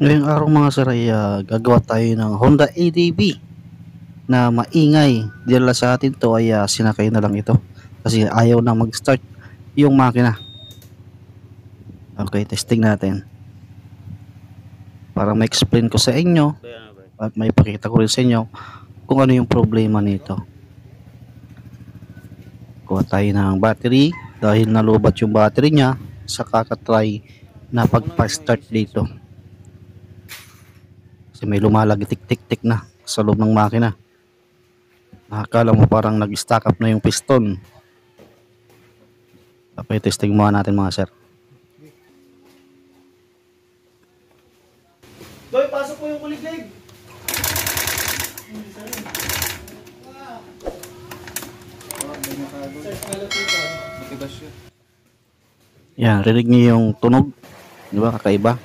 Ngayong araw mga sir ay gagawa tayo ng Honda ADV na maingay. Dila sa atin to ay sinakay na lang ito kasi ayaw na mag-start yung makina. Okay, testing natin para ma-explain ko sa inyo at may pakita ko rin sa inyo kung ano yung problema nito. Kuha tayo ng battery dahil nalubat yung battery niya sa kakatry na pagpa-start dito. Kasi may lumalagitik-tik-tik na sa loob ng makina. Nakakala mo parang nag-stack up na yung piston. Okay, testing muna natin mga sir. Doy, pasok po yung kuliglig. Yan, rinig niyo yung tunog. Di ba, kakaiba?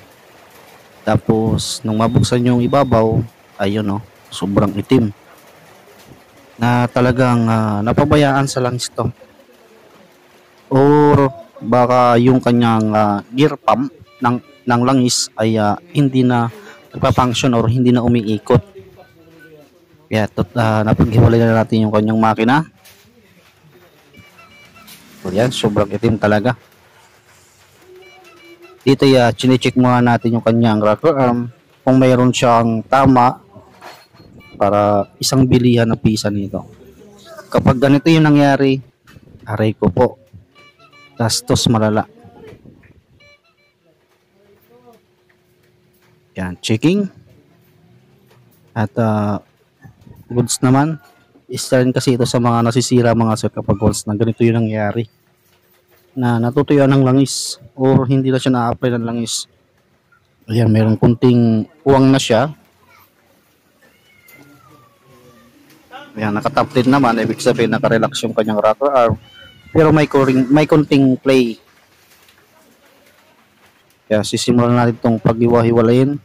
Tapos, nung mabuksan yung ibabaw, ayun oh, sobrang itim. Na talagang napabayaan sa langis to. Or baka yung kanyang gear pump ng langis ay hindi na nagpa-function or hindi na umiikot. Kaya napaghiwalay na natin yung kanyang makina. So yan, sobrang itim talaga. Dito chine-check muna natin yung kanyang rocker arm kung mayroon siyang tama para isang bilihan na pisa nito. Kapag ganito yung nangyari, aray ko po, gastos malala. Yan, checking. At goods naman, isa rin kasi ito sa mga nasisira mga sir kapag once na ganito yung nangyari. Na natutuyuan ng langis or hindi na siya na-apply ng langis. Ayan, mayroong kunting uwang na siya. Ayan, naka-top din naman, ibig sabihin naka-relax yung kanyang rocker arm. Pero may kunting play. Kaya sisimulan natin itong pag-iwa-hiwalayin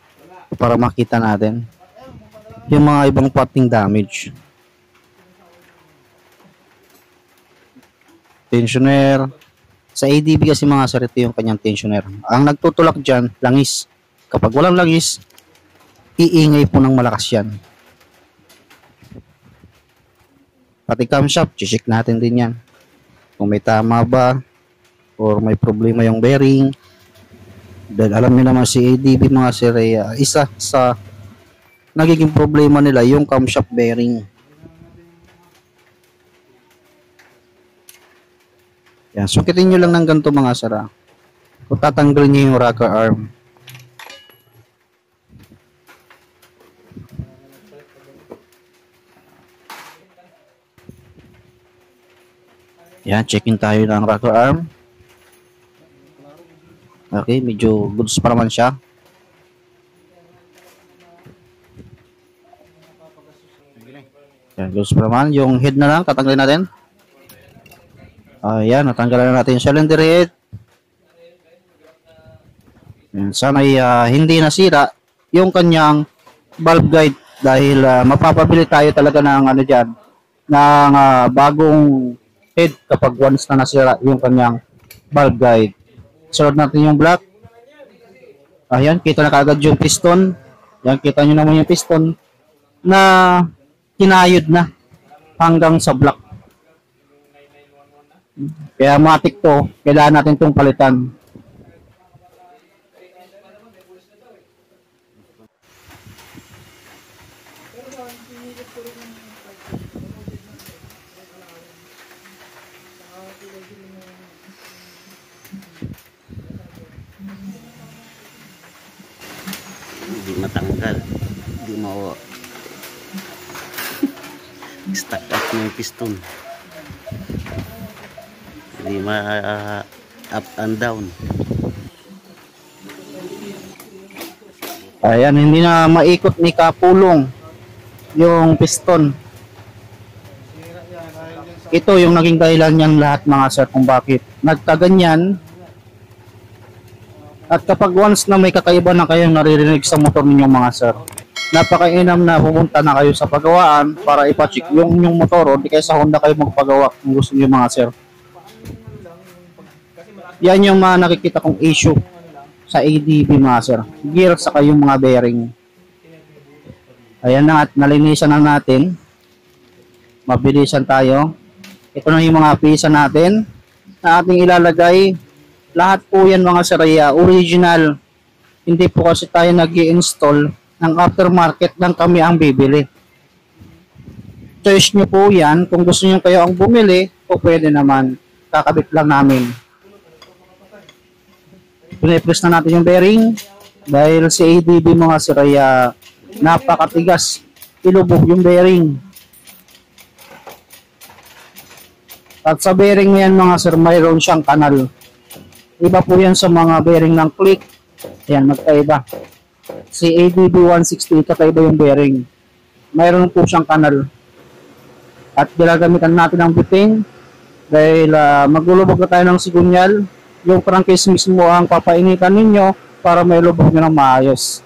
para makita natin yung mga ibang pating damage. Tensioner. Sa ADV kasi mga sir, ito yung kanyang tensioner. Ang nagtutulak dyan, langis. Kapag walang langis, iingay po ng malakas yan. Pati camshaft, check natin din yan. Kung may tama ba, or may problema yung bearing. Dahil alam niyo naman si ADV mga sir, isa sa nagiging problema nila yung camshaft bearing. Yan, sukitin nyo lang ng ganito mga sir. Kung tatanggalin nyo yung rocker arm. Yan, checkin tayo ng rocker arm. Okay, medyo goods pa naman siya. Yan, goods pa naman. Yung head na lang, tatanggalin natin. Ayan, natanggalan na natin yung cylinder head. Yan, sana hindi nasira yung kanyang valve guide dahil mapapabili tayo talaga ng ano dyan, ng bagong head kapag once na nasira yung kanyang valve guide. Sunod natin yung block. Ayan, kita na kagad yung piston. Yan, kita nyo naman yung piston na kinayod na hanggang sa block. Kaya matik to, kailangan natin itong palitan. Hindi matanggal, hindi mo stuck up na yung piston, hindi up and down. Ayan, hindi na maikot ni kapulong yung piston. Ito yung naging dahilan niyan lahat mga sir kung bakit nagkaganyan. At kapag once na may kakaiba na kayong naririnig sa motor ninyo mga sir, napakainam na pumunta na kayo sa pagawaan para ipacheck yung motor o di kaya sa Honda kayo magpagawa kung gusto niyo mga sir. Yan yung mga nakikita kong issue sa ADB mga sir. Gear saka yung mga bearing. Ayan na at nalinisan na natin. Mabilisan tayo. Ito na yung mga pisa natin na ating ilalagay. Lahat po yan mga sir ay original. Hindi po kasi tayo nag-i-install ng aftermarket lang kami ang bibili. Choice nyo po yan. Kung gusto nyo kayo ang bumili, o pwede naman. Kakabit lang namin. Pinipress na natin yung bearing dahil si ADB mga sir ay napakatigas. Ilubog yung bearing. At sa bearing na yan mga sir, mayroon siyang kanal. Iba po yan sa mga bearing ng click. Ayan, magkaiba. Si ADB 160, kakaiba yung bearing. Mayroon po siyang kanal. At ginagamitan natin ang biting dahil maglulubog na tayo ng sigunyal. Yung crankcase mismo ang papainitan ninyo para may lubog nyo ng maayos.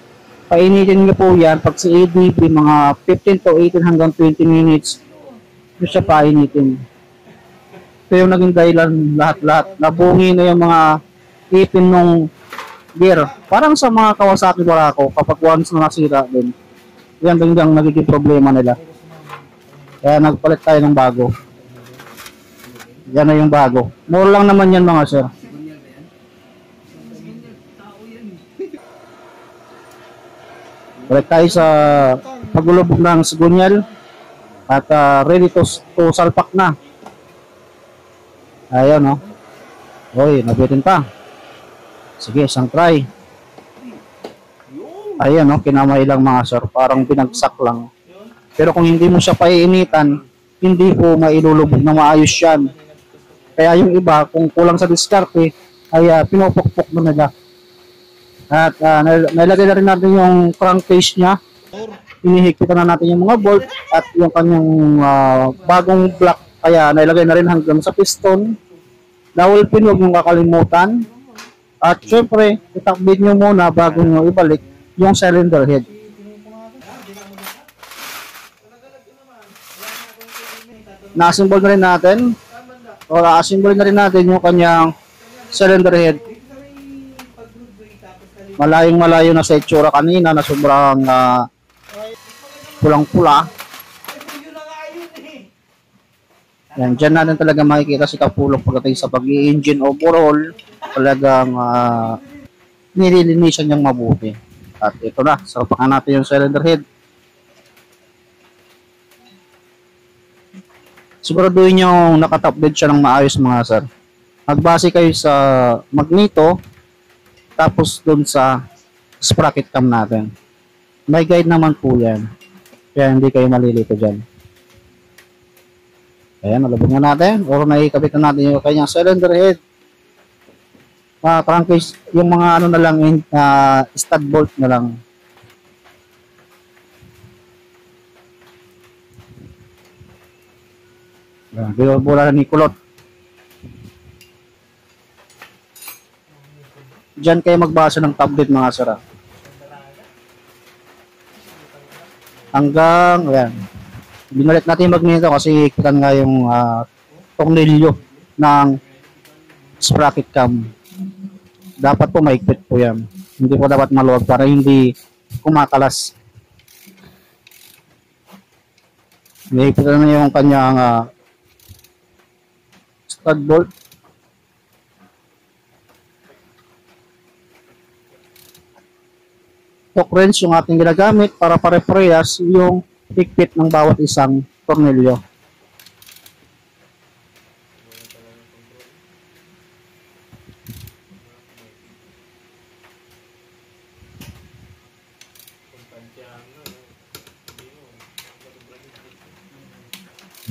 Painitin nyo po yan pag si ADB mga 15 to 18 hanggang 20 minutes nyo siya painitin. Ito yung naging dahilan lahat-lahat. Nabungi na yung mga ipin ng gear. Parang sa mga Kawasaki Barako kapag once na nasira din. Yan din ang nagiging problema nila. Kaya nagpalit tayo ng bago. Yan na yung bago. Mura lang naman yan mga sir. Balik tayo sa paglulubog ng sigunyal at ready to salpak na. Ayan o. Oy, nabitin pa. Sige, isang try. Ayan o, kinamay lang mga sir. Parang binagsak lang. Pero kung hindi mo siya paiinitan, hindi po mailulubog na maayos yan. Kaya yung iba, kung kulang sa diskarte, ay pinupukpok na nila. At nilagay na rin natin yung crankcase niya. Hinihigpitan na natin yung mga bolt at yung kanyang bagong block. Kaya nilagay na rin hanggang sa piston. Dahil pin, huwag mong kakalimutan. At syempre, itakbid nyo muna bago nyo ibalik yung cylinder head. Na-assemble na rin natin. O na-assemble na rin natin yung kanyang cylinder head. Malayong-malayo na sa itsura kanina na sobrang pulang-pula. Yan, dyan natin talaga makikita si Kapulok pagdating sa pag-i-engine overhaul. Talagang nililinisan niyang mabuti. At ito na, sarpakan natin yung cylinder head. Siguraduhin yung nakatop dead siya ng maayos mga sir. Magbase kayo sa magneto. Tapos dun sa sprocket cam natin. May guide naman po yan. Kaya hindi kayo malilito dyan. Ayan, nalabog na natin. Or naikabit na natin yung kanyang cylinder head. Crankcase, yung mga ano na lang, stud bolt na lang. Ayan, binubula na ni kulot. Diyan kayo magbasa ng tablet mga sir. Hanggang, ayan. Binalit natin yung magneto kasi ikitan nga yung tornilyo ng sprocket cam. Dapat po maigpit po yan. Hindi po dapat maluwag para hindi kumakalas. Ikitan na yung kanyang stud bolt. Torque wrench yung ating ginagamit para pare-parehas yung higpit ng bawat isang tornilyo.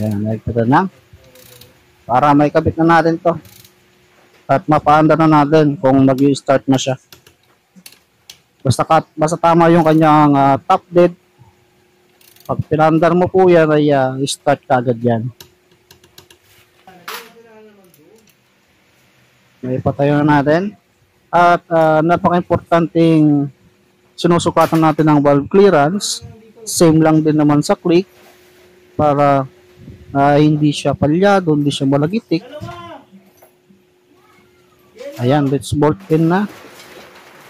Yan, naigpitan na. Para may kabit na natin to. At mapaanda na natin kung mag-i-start na siya. Basta tama yung kanyang top dead. Pag pinandar mo po yan ay start kagad yan. May patayo na natin. At napaka-importanting sinusukatan natin ng valve clearance. Same lang din naman sa click para hindi siya palyado, hindi siya malagitik. Ayan, let's bolt in na.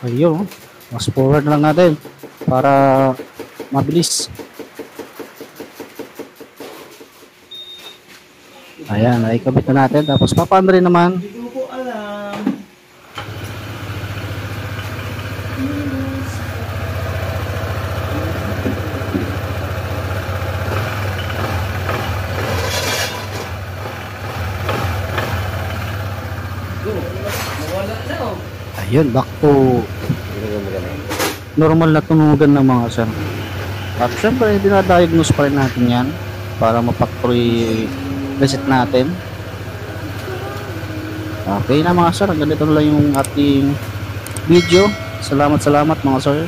Ayun, mas forward lang natin para mabilis. Ayan, naikabit na natin. Tapos papaano rin naman. Hindi ko po alam. Nawala na oh. Ayun, back to normal na tunugan ng mga sir. At syempre, dinadiagnose pa rin natin yan para ma-factory reset natin. Okay na mga sir, ganito na lang yung ating video. Salamat mga sir.